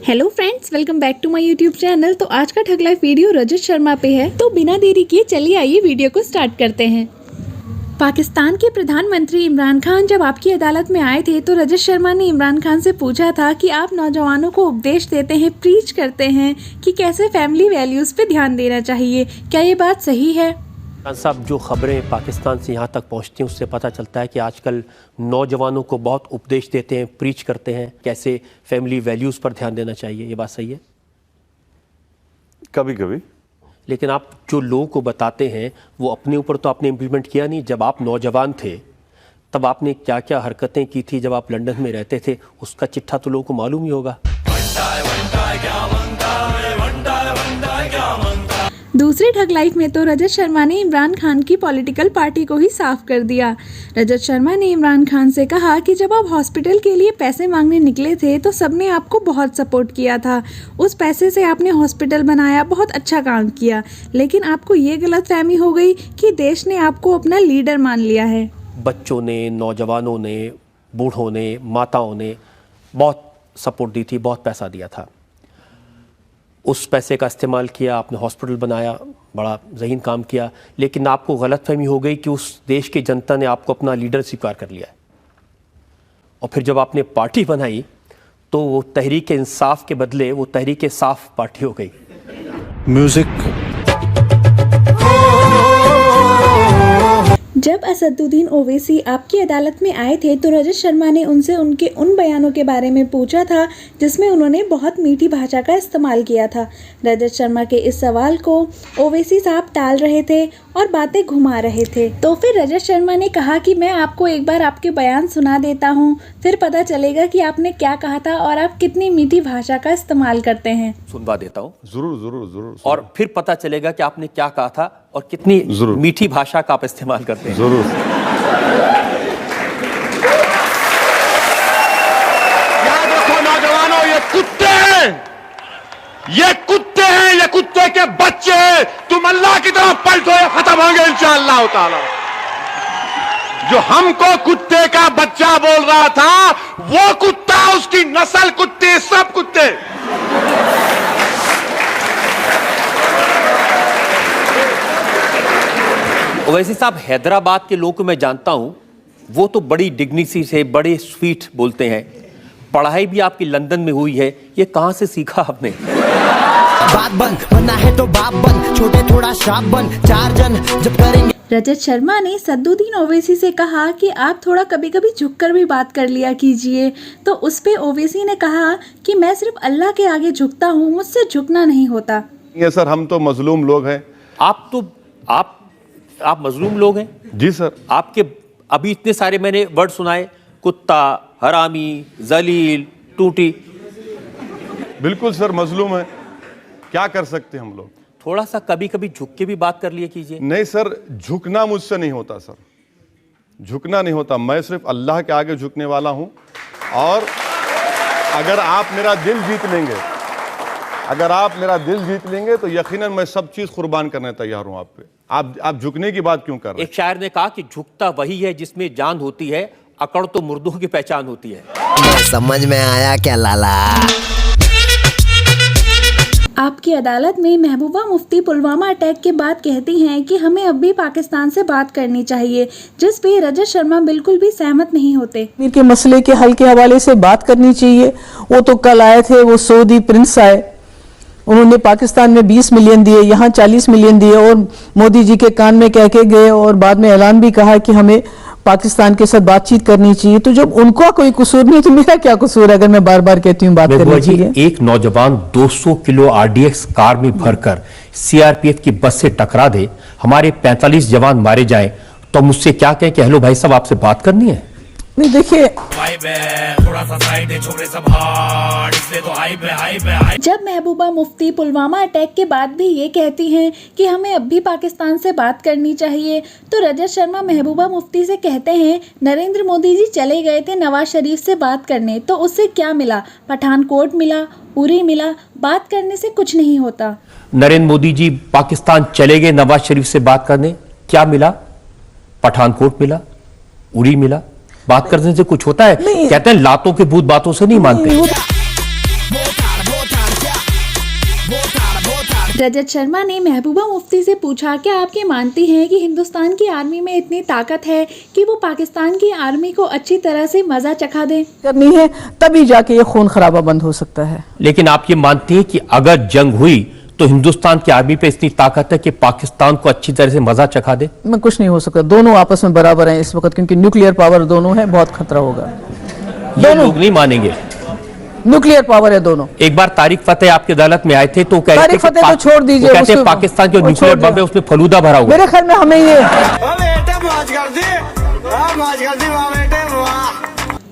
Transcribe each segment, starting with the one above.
Hello friends, welcome back to my YouTube channel. तो आज का thug life video Rajat Sharma पे है, तो बिना देरी किए चलिए आइए वीडियो को स्टार्ट करते हैं। पाकिस्तान के प्रधानमंत्री इमरान खान जब आपकी अदालत में आए थे तो रजत शर्मा ने इमरान खान से पूछा था कि आप नौजवानों को उपदेश देते हैं, प्रीच करते हैं कि कैसे फैमिली वैल्यूज़ पे ध्यान देना चाहिए। क्या ये बात सही है? साहब, जो खबरें पाकिस्तान से यहाँ तक पहुँचती हैं उससे पता चलता है कि आजकल नौजवानों को बहुत उपदेश देते हैं, प्रीच करते हैं कैसे फैमिली वैल्यूज़ पर ध्यान देना चाहिए। ये बात सही है? कभी कभी। लेकिन आप जो लोगों को बताते हैं वो अपने ऊपर तो आपने इम्प्लीमेंट किया नहीं। जब आप नौजवान थे तब आपने क्या क्या हरकतें की थी, जब आप लंदन में रहते थे, उसका चिट्ठा तो लोगों को मालूम ही होगा। दूसरी ठग लाइफ में तो रजत शर्मा ने इमरान खान की पॉलिटिकल पार्टी को ही साफ कर दिया। रजत शर्मा ने इमरान खान से कहा कि जब आप हॉस्पिटल के लिए पैसे मांगने निकले थे तो सबने आपको बहुत सपोर्ट किया था। उस पैसे से आपने हॉस्पिटल बनाया, बहुत अच्छा काम किया। लेकिन आपको ये गलतफहमी हो गई कि देश ने आपको अपना लीडर मान लिया है। बच्चों ने, नौजवानों ने, बूढ़ों ने, माताओं ने बहुत सपोर्ट दी थी, बहुत पैसा दिया था। उस पैसे का इस्तेमाल किया, आपने हॉस्पिटल बनाया, बड़ा ज़हीन काम किया। लेकिन आपको गलतफहमी हो गई कि उस देश की जनता ने आपको अपना लीडर स्वीकार कर लिया है। और फिर जब आपने पार्टी बनाई तो वो तहरीक इंसाफ के बदले वो तहरीक साफ पार्टी हो गई। म्यूजिक। जब असदुद्दीन ओवैसी आपकी अदालत में आए थे तो रजत शर्मा ने उनसे उनके उन बयानों के बारे में पूछा था जिसमें उन्होंने बहुत मीठी भाषा का इस्तेमाल किया था। रजत शर्मा के इस सवाल को ओवैसी साहब टाल रहे थे और बातें घुमा रहे थे। तो फिर रजत शर्मा ने कहा कि मैं आपको एक बार आपके बयान सुना देता हूँ, फिर पता चलेगा कि आपने क्या कहा था और आप कितनी मीठी भाषा का इस्तेमाल करते हैं। सुनवा देता हूँ। जरूर जरूर जरूर। और फिर पता चलेगा कि आपने क्या कहा था और कितनी मीठी भाषा का आप इस्तेमाल करते हैं। जरूर। याद रखो नौजवानों, ये कुत्ते हैं, ये कुत्ते हैं, ये कुत्ते के बच्चे हैं। तुम अल्लाह की तरफ पलटो, ये खत्म होंगे इंशाअल्लाह ताला। जो हमको कुत्ते का बच्चा बोल रहा था वो कुत्ता, उसकी नस्ल कुत्ते, सब कुत्ते। वैसे साहब, हैदराबाद के लोग को मैं जानता हूं, वो तो बड़ी डिग्निटी से, बड़े स्वीट बोलते हैं। पढ़ाई भी आपकी लंदन में हुई है, ये कहां से सीखा आपने? बात बन बनना है तो बाप बन, छोटे थोड़ा शाप बन, चार जन जब करेंगे। रजत शर्मा ने असदुद्दीन ओवैसी से कहा कि आप थोड़ा कभी कभी झुककर भी बात कर लिया कीजिए। तो उस पे ओवैसी ने कहा कि मैं सिर्फ अल्लाह के आगे झुकता हूँ, मुझसे झुकना नहीं होता। ये सर, हम तो मजलूम लोग हैं। आप मजलूम लोग हैं जी सर। आपके अभी इतने सारे मैंने वर्ड सुनाए, कुत्ता, हरामी, जलील, टूटी। बिल्कुल सर, मजलूम है, क्या कर सकते हैं हम लोग। थोड़ा सा कभी कभी झुक के भी बात कर लिया कीजिए। नहीं सर, झुकना मुझसे नहीं होता सर, झुकना नहीं होता। मैं सिर्फ अल्लाह के आगे झुकने वाला हूं। और अगर आप मेरा दिल जीत लेंगे, अगर आप मेरा दिल जीत लेंगे तो यकीनन मैं सब चीज कुर्बान करने तैयार हूं आप पे। आप झुकने की बात क्यों कर रहे हैं? एक शायर ने कहा कि झुकता वही है जिसमें जान होती है, अकड़ तो मुर्दों की पहचान होती है। समझ में आया क्या लाला? आपकी अदालत में महबूबा मुफ्ती पुलवामा अटैक के बाद कहती हैं कि हमें अब भी पाकिस्तान से बात करनी चाहिए, जिस पे रजत शर्मा बिल्कुल भी सहमत नहीं होते। कश्मीर के मसले के हल के हवाले से बात करनी चाहिए। वो तो कल आए थे, वो सऊदी प्रिंस आए, उन्होंने पाकिस्तान में 20 मिलियन दिए, यहाँ 40 मिलियन दिए और मोदी जी के कान में कह के गए और बाद में ऐलान भी कहा कि हमें पाकिस्तान के साथ बातचीत करनी चाहिए। तो जब उनका कोई कसूर नहीं तो मेरा क्या कसूर है अगर मैं बार बार कहती हूँ बात करनी चाहिए। एक नौजवान 200 किलो आरडीएक्स कार में भरकर सीआरपीएफ की बस से टकरा दे, हमारे 45 जवान मारे जाएं, तो मुझसे क्या कहें कि हेलो भाई साहब आपसे बात करनी है? नहीं देखिए, जब महबूबा मुफ्ती पुलवामा अटैक के बाद भी ये कहती हैं कि हमें अब भी पाकिस्तान से बात करनी चाहिए, तो रजत शर्मा महबूबा मुफ्ती से कहते हैं नरेंद्र मोदी जी चले गए थे नवाज शरीफ से बात करने, तो उससे क्या मिला? पठानकोट मिला, उरी मिला, बात करने से कुछ नहीं होता। नरेंद्र मोदी जी पाकिस्तान चले गए नवाज शरीफ से बात करने, क्या मिला? पठानकोट मिला, उरी मिला, बात करने से कुछ होता है? कहते हैं लातों के भूत बातों से नहीं मानते। रजत शर्मा ने महबूबा मुफ्ती से पूछा, क्या आप ये मानती हैं कि हिंदुस्तान की आर्मी में इतनी ताकत है कि वो पाकिस्तान की आर्मी को अच्छी तरह से मजा चखा दे? करनी है तभी जाके ये खून खराबा बंद हो सकता है। लेकिन आप ये मानती हैं कि अगर जंग हुई तो हिंदुस्तान की आर्मी पे इतनी ताकत है कि पाकिस्तान को अच्छी तरह से मजा चखा दे? मैं कुछ नहीं हो सकता, दोनों आपस में बराबर हैं इस वक्त, क्योंकि न्यूक्लियर पावर दोनों है, बहुत खतरा होगा। ये लोग नहीं मानेंगे, न्यूक्लियर पावर है दोनों। एक बार तारिक फतेह आपकी अदालत में आए थे तो कह रहे थे तारिक फतेह तो छोड़ दीजिए, वो कहते हैं उसको- पाकिस्तान जो वो न्यूक्लियर छोड़ बम है उसमें फलूदा भरा हुआ है। मेरे ख्याल में हमें ये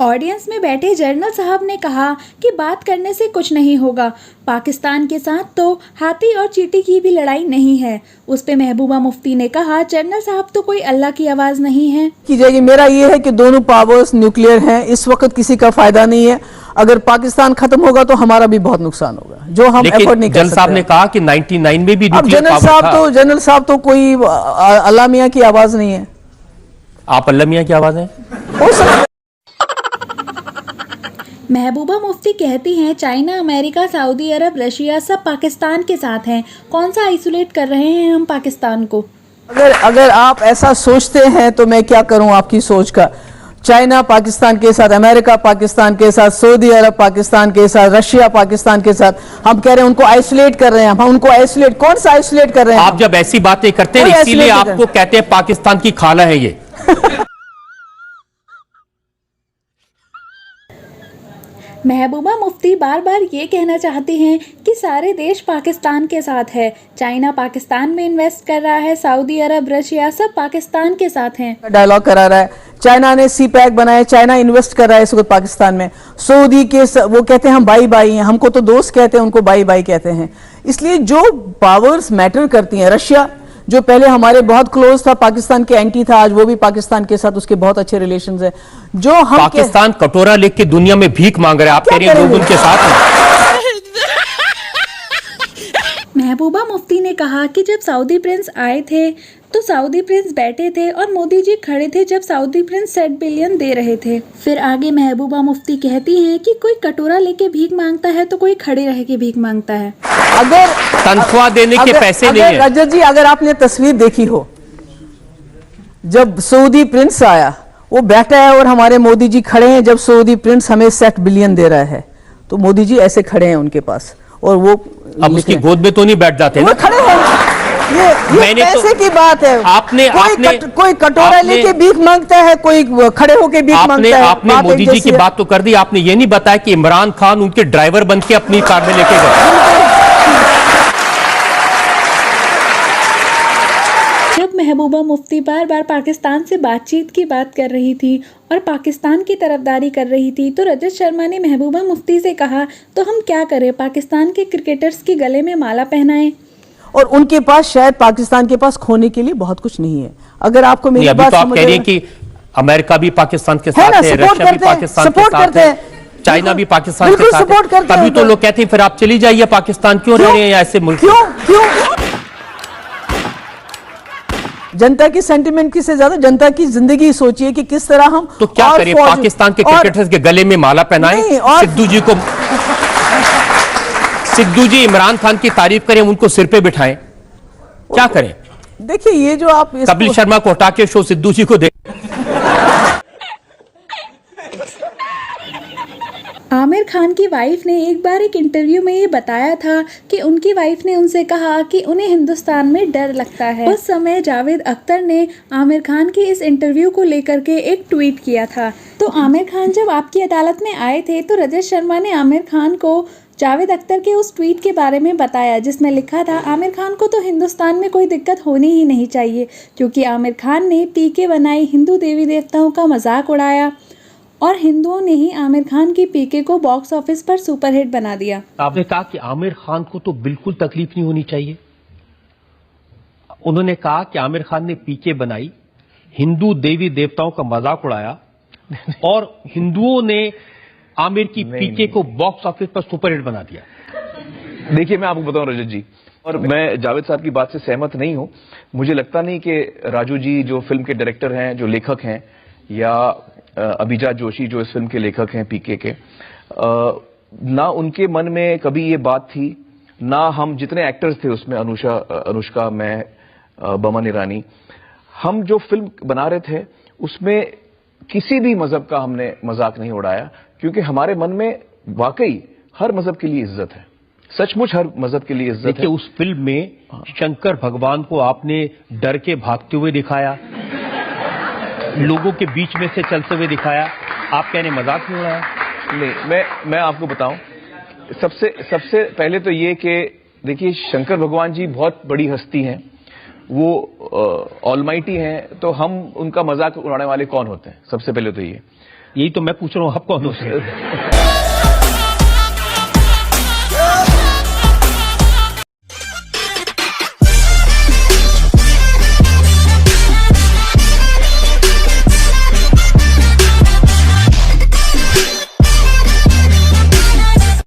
ऑडियंस में बैठे जनरल साहब ने कहा कि बात करने से कुछ नहीं होगा, पाकिस्तान के साथ तो हाथी और चींटी की भी लड़ाई नहीं है। उस पे महबूबा मुफ्ती ने कहा, जनरल साहब तो कोई अल्लाह की आवाज़ नहीं है। की जाएगी। मेरा ये है कि दोनों पावर्स न्यूक्लियर हैं, इस वक्त किसी का फायदा नहीं है। अगर पाकिस्तान खत्म होगा तो हमारा भी बहुत नुकसान होगा, जो हम एफोर्ड नहीं कर जनरल साहब सकते। ने कहा कि 99 में भी अब न्यूक्लियर जनरल साहब तो कोई अल्लाह मियां की आवाज नहीं है। आप अल्लाह मियां की आवाज है? हो सकता है। महबूबा मुफ्ती कहती हैं, चाइना, अमेरिका, सऊदी अरब, रशिया सब पाकिस्तान के साथ हैं, कौन सा आइसोलेट कर रहे हैं हम पाकिस्तान को? अगर आप ऐसा सोचते हैं तो मैं क्या करूं आपकी सोच का। चाइना पाकिस्तान के साथ, अमेरिका पाकिस्तान के साथ, सऊदी अरब पाकिस्तान के साथ, रशिया पाकिस्तान के साथ, हम कह रहे हैं उनको आइसोलेट कर रहे हैं। हम उनको आइसोलेट, कौन सा आइसोलेट कर रहे हैं? आप जब ऐसी बातें करते हैं इसीलिए आपको कहते हैं पाकिस्तान की खाला है ये। महबूबा मुफ्ती बार बार ये कहना चाहती हैं कि सारे देश पाकिस्तान के साथ है, चाइना पाकिस्तान में इन्वेस्ट कर रहा है, सऊदी अरब, रशिया सब पाकिस्तान के साथ हैं। डायलॉग करा रहा है। चाइना ने सी पैक बनाया, चाइना इन्वेस्ट कर रहा है इस वक्त पाकिस्तान में। सऊदी के वो कहते हैं हम बाई बाई हैं, हमको तो दोस्त कहते हैं, उनको बाई बाई कहते हैं। इसलिए जो पावर्स मैटर करती हैं, रशिया जो पहले हमारे बहुत क्लोज था, पाकिस्तान के एंटी था, आज वो भी पाकिस्तान के साथ उसके बहुत अच्छे रिलेशंस हैं। जो हम पाकिस्तान कटोरा लेके दुनिया में भीख मांग रहे हैं, आप कह रहे हैं लोग उनके साथ हैं। महबूबा मुफ्ती ने कहा कि जब सऊदी प्रिंस आए थे तो सऊदी प्रिंस बैठे थे और मोदी जी खड़े थे जब सऊदी प्रिंस 7 बिलियन दे रहे थे। फिर आगे महबूबा मुफ्ती कहती हैं कि कोई कटोरा लेके भीख मांगता है तो कोई खड़े रह के भीख मांगता है। अगर तनख्वाह देने के पैसे नहीं है। रजत जी, अगर आपने तस्वीर देखी हो, जब सऊदी प्रिंस आया वो बैठा है और हमारे मोदी जी खड़े हैं। जब सऊदी प्रिंस हमें 7 बिलियन दे रहा है तो मोदी जी ऐसे खड़े हैं उनके पास, और वो अब उसकी गोद में तो नहीं बैठ जाते वो ना। खड़े हैं। ये पैसे की बात है। कोई कटोरा लेके भीख मांगता है, कोई खड़े होके भीख मांगता है। आपने मोदी जी की बात तो कर दी, आपने ये नहीं बताया कि इमरान खान उनके ड्राइवर बन के अपनी कार में लेके गए। जब महबूबा मुफ्ती बार बार पाकिस्तान से बातचीत की बात कर रही थी और पाकिस्तान की तरफदारी कर रही थी तो रजत शर्मा ने महबूबा मुफ्ती से कहा, तो हम क्या करें, पाकिस्तान के क्रिकेटर्स के गले में माला पहनाएं? और उनके पास शायद पाकिस्तान के पास खोने के लिए बहुत कुछ नहीं है। अगर आपको मेरी बात तो आप कह रही हैं कि अमेरिका भी पाकिस्तान के साथ है, रशिया भी पाकिस्तान के साथ है, चाइना भी पाकिस्तान के साथ है, तभी तो लोग कहते हैं फिर आप चली जाइए पाकिस्तान, क्यों रह रहे हैं ऐसे मुल्क? क्यों? जनता की सेंटिमेंट की से ज्यादा जनता की जिंदगी सोचिए कि किस तरह हम तो क्या करें, पाकिस्तान के क्रिकेटर्स के गले में माला पहनाएं, सिद्धू जी इमरान खान की तारीफ करें, उनको सिर पे बिठाएं, क्या करें? देखिए ये जो आप कपिल शर्मा को हटा के शो सिद्धू जी को दे। आमिर खान की वाइफ ने एक बार एक इंटरव्यू में ये बताया था कि उनकी वाइफ ने उनसे कहा कि उन्हें हिंदुस्तान में डर लगता है। उस समय जावेद अख्तर ने आमिर खान की इस इंटरव्यू को लेकर के एक ट्वीट किया था। तो आमिर खान जब आपकी अदालत में आए थे तो रजत शर्मा ने आमिर खान को जावेद अख्तर के उस ट्वीट के बारे में बताया जिसमें लिखा था, आमिर खान को तो हिंदुस्तान में कोई दिक्कत होनी ही नहीं चाहिए क्योंकि आमिर खान ने पीके बनाई, हिंदू देवी देवताओं का मजाक उड़ाया और हिंदुओं ने ही आमिर खान की पीके को बॉक्स ऑफिस पर सुपरहिट बना दिया। आपने कहा कि आमिर खान को तो बिल्कुल तकलीफ नहीं होनी चाहिए। उन्होंने कहा कि आमिर खान ने पीके बनाई, हिंदू देवी देवताओं का मजाक उड़ाया और हिंदुओं ने आमिर की पीके को बॉक्स ऑफिस पर सुपरहिट बना दिया। देखिए मैं आपको बताऊं रजत जी, और मैं जावेद साहब की बात से सहमत नहीं हूं। मुझे लगता नहीं कि राजू जी जो फिल्म के डायरेक्टर हैं, जो लेखक हैं, या अभिजात जोशी जो इस फिल्म के लेखक हैं पीके के, ना उनके मन में कभी ये बात थी ना हम जितने एक्टर्स थे उसमें, अनुष्का, मैं, बमन ईरानी, हम जो फिल्म बना रहे थे उसमें किसी भी मजहब का हमने मजाक नहीं उड़ाया, क्योंकि हमारे मन में वाकई हर मजहब के लिए इज्जत है, सचमुच हर मजहब के लिए इज्जत है। देखिए, उस फिल्म में शंकर भगवान को आपने डर के भागते हुए दिखाया, लोगों के बीच में से चलते हुए दिखाया, आप कहने मजाक नहीं उड़ाया? नहीं, मैं आपको बताऊं, सबसे पहले तो ये कि देखिए, शंकर भगवान जी बहुत बड़ी हस्ती हैं, वो ऑलमाइटी हैं, तो हम उनका मजाक उड़ाने वाले कौन होते हैं? सबसे पहले तो यही तो मैं पूछ रहा हूं, आप कौन होते हैं?